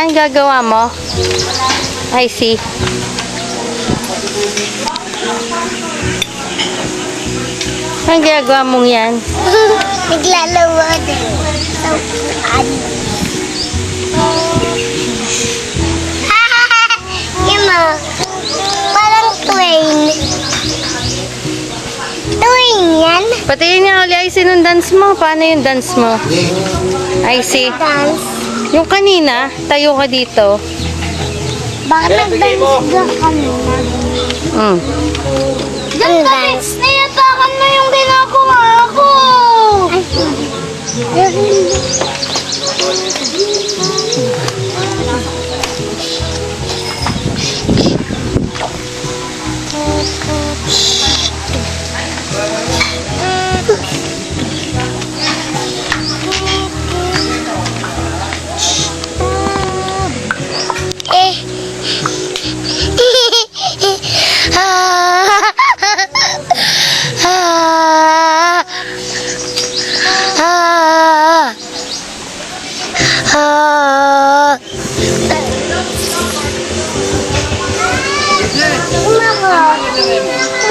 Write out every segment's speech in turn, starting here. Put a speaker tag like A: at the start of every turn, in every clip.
A: Anong gagawa mo? I see. Anong ginagawa mong yan?
B: Naglalawa din. Sa upuan. Yan mo. Parang train. Train yan.
A: Patingin niya uli, I see, nung dance mo. Paano yung dance mo? I see.
B: Dance.
A: Yung kanina, tayo ka dito.
B: Bakit nag-dance ka kanina? Diyan ka, niyatakan mo yung ginagawa ko.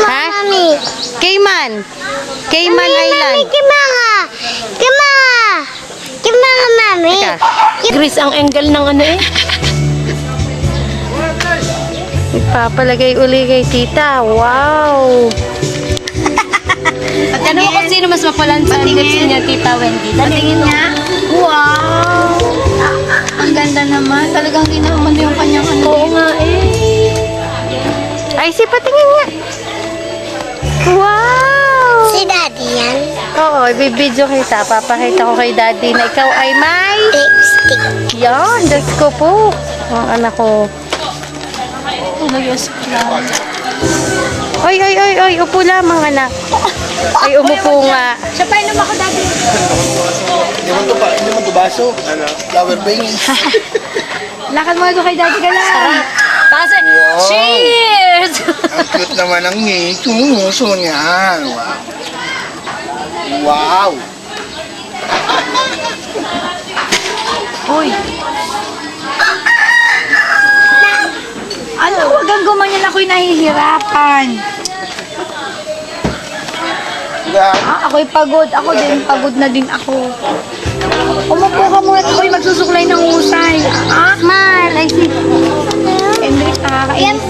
A: Ha? Cayman. Cayman Island.
B: Kimanga, mami.
A: Teka.
C: Chris, ang angle ng ano eh.
A: Ipapalagay uli kay tita. Wow.
C: Patanong ko kung sino mas mapulan sa lips niya, Tita Wendy. Patingin niya. Wow! Ang ganda naman. Talagang di naman yung kanyang ano. Oo nga eh.
A: Ay, si patingin nga. Wow!
B: Si daddy yan.
A: Oo, ibibidyo kita. Papakita ko kay daddy na ikaw ay may...
B: Lipstick.
A: Yan, that's ko po. Ang anak ko.
C: Ano yung lang.
A: Oy, oy, oy, oy. Upo lamang, anak. Ay, umupo nga.
C: Siya pa inom ako dati.
D: Hindi mo to baso. Ano? Flower banging.
C: Lakad mo ito kay daddy ka lang. Sarap. Kasi, cheers!
D: Ang cute naman ang ngisuso niyan. Wow. Wow.
C: Uy. Ano, wag kang gumanyan, ako'y nahihirapan. Ako'y pagod. Ako din, pagod na din ako. Umupo ka muna. Ako'y magsusuklay ng husay. Ah?
A: Smile. Ay, si...
C: Hendrik, nakakainis.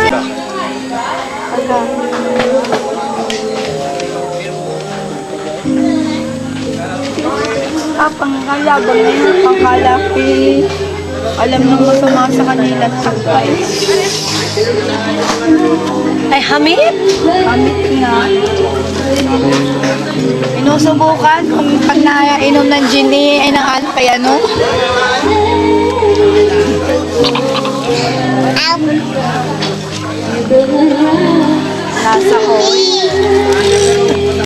C: Pangkalabang na yun. Pangkalaki. Alam nang masama sa kanila at sakbay. Ay, hamit? Hamit nga. Inusubukan kung pag nainom ng genie ay ng alpay, ano? Nasa ko.